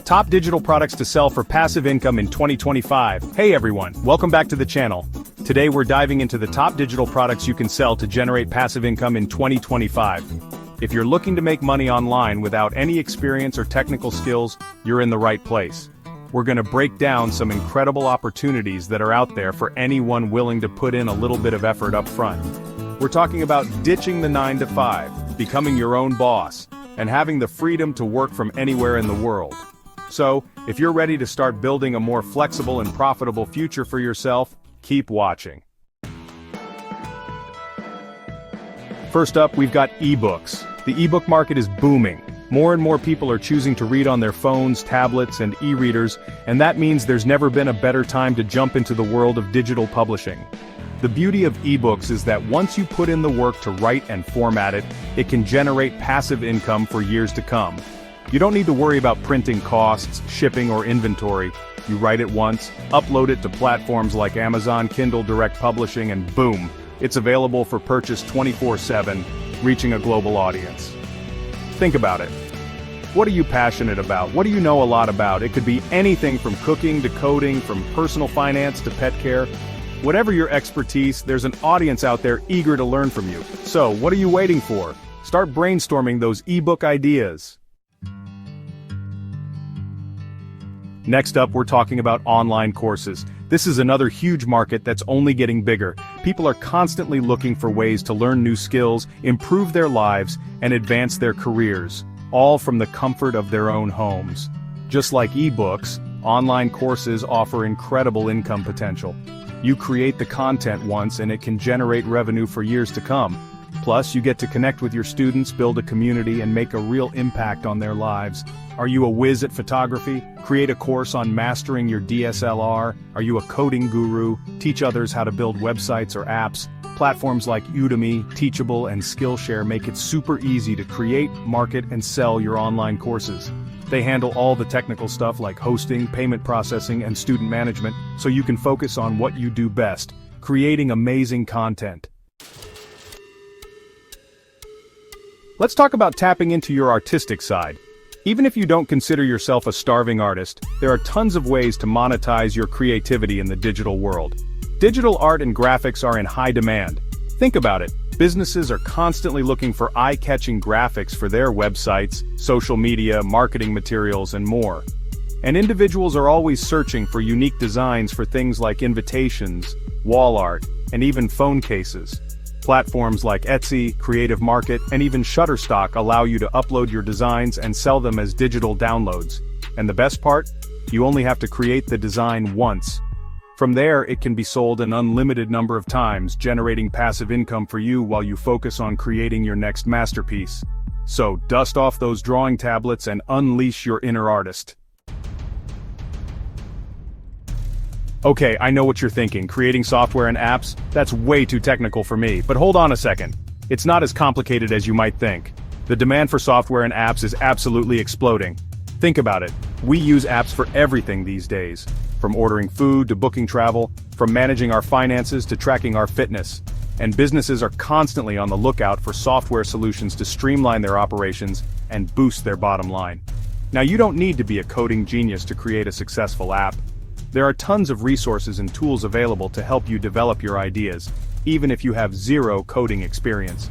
Top digital products to sell for passive income in 2025. Hey everyone, welcome back to the channel. Today we're diving into the top digital products you can sell to generate passive income in 2025. If you're looking to make money online without any experience or technical skills, you're in the right place. We're going to break down some incredible opportunities that are out there for anyone willing to put in a little bit of effort up front. We're talking about ditching the 9-to-5, becoming your own boss, and having the freedom to work from anywhere in the world. So, if you're ready to start building a more flexible and profitable future for yourself, keep watching. First up, we've got eBooks. The ebook market is booming. More and more people are choosing to read on their phones, tablets, and e-readers, and that means there's never been a better time to jump into the world of digital publishing. The beauty of eBooks is that once you put in the work to write and format it, it can generate passive income for years to come. You don't need to worry about printing costs, shipping, or inventory. You write it once, upload it to platforms like Amazon, Kindle Direct Publishing, and boom, it's available for purchase 24/7, reaching a global audience. Think about it. What are you passionate about? What do you know a lot about? It could be anything from cooking to coding, from personal finance to pet care. Whatever your expertise, there's an audience out there eager to learn from you. So, what are you waiting for? Start brainstorming those ebook ideas. Next up, we're talking about online courses. This is another huge market that's only getting bigger. People are constantly looking for ways to learn new skills, improve their lives, and advance their careers, all from the comfort of their own homes. Just like ebooks, online courses offer incredible income potential. You create the content once and it can generate revenue for years to come. Plus, you get to connect with your students, build a community, and make a real impact on their lives. Are you a whiz at photography? Create a course on mastering your DSLR. Are you a coding guru? Teach others how to build websites or apps. Platforms like Udemy, Teachable, and Skillshare make it super easy to create, market, and sell your online courses. They handle all the technical stuff like hosting, payment processing, and student management, so you can focus on what you do best, creating amazing content. Let's talk about tapping into your artistic side. Even if you don't consider yourself a starving artist, there are tons of ways to monetize your creativity in the digital world. Digital art and graphics are in high demand. Think about it. Businesses are constantly looking for eye-catching graphics for their websites, social media, marketing materials, and more. And individuals are always searching for unique designs for things like invitations, wall art, and even phone cases. Platforms like Etsy, Creative Market, and even Shutterstock allow you to upload your designs and sell them as digital downloads. And the best part? You only have to create the design once. From there, it can be sold an unlimited number of times, generating passive income for you while you focus on creating your next masterpiece. So, dust off those drawing tablets and unleash your inner artist. Okay, I know what you're thinking, creating software and apps? That's way too technical for me, but hold on a second. It's not as complicated as you might think. The demand for software and apps is absolutely exploding. Think about it. We use apps for everything these days. From ordering food to booking travel, from managing our finances to tracking our fitness. And businesses are constantly on the lookout for software solutions to streamline their operations and boost their bottom line. Now, you don't need to be a coding genius to create a successful app. There are tons of resources and tools available to help you develop your ideas, even if you have zero coding experience.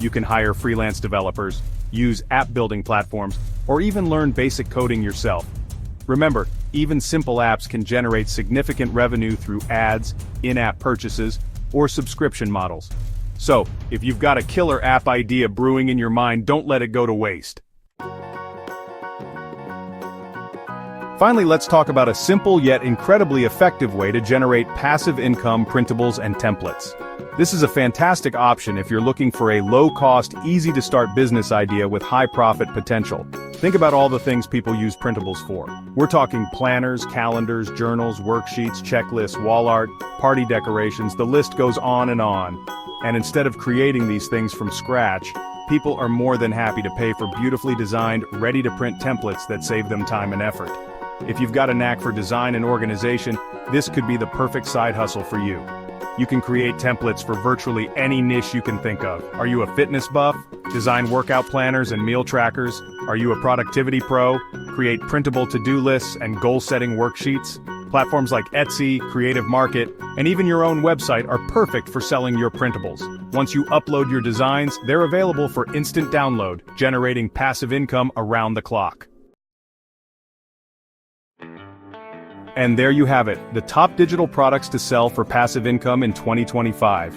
You can hire freelance developers, use app-building platforms, or even learn basic coding yourself. Remember, even simple apps can generate significant revenue through ads, in-app purchases, or subscription models. So, if you've got a killer app idea brewing in your mind, don't let it go to waste. Finally, let's talk about a simple yet incredibly effective way to generate passive income printables and templates. This is a fantastic option if you're looking for a low-cost, easy-to-start business idea with high profit potential. Think about all the things people use printables for. We're talking planners, calendars, journals, worksheets, checklists, wall art, party decorations, the list goes on and on. And instead of creating these things from scratch, people are more than happy to pay for beautifully designed, ready-to-print templates that save them time and effort. If you've got a knack for design and organization, this could be the perfect side hustle for you. You can create templates for virtually any niche you can think of. Are you a fitness buff? Design workout planners and meal trackers? Are you a productivity pro? Create printable to-do lists and goal-setting worksheets? Platforms like Etsy, Creative Market, and even your own website are perfect for selling your printables. Once you upload your designs, they're available for instant download, generating passive income around the clock. And there you have it, the top digital products to sell for passive income in 2025.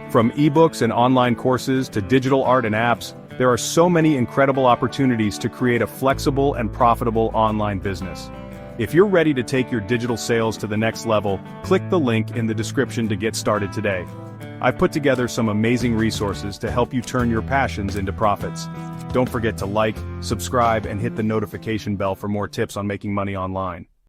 From eBooks and online courses to digital art and apps, there are so many incredible opportunities to create a flexible and profitable online business. If you're ready to take your digital sales to the next level, click the link in the description to get started today. I've put together some amazing resources to help you turn your passions into profits. Don't forget to like, subscribe, and hit the notification bell for more tips on making money online.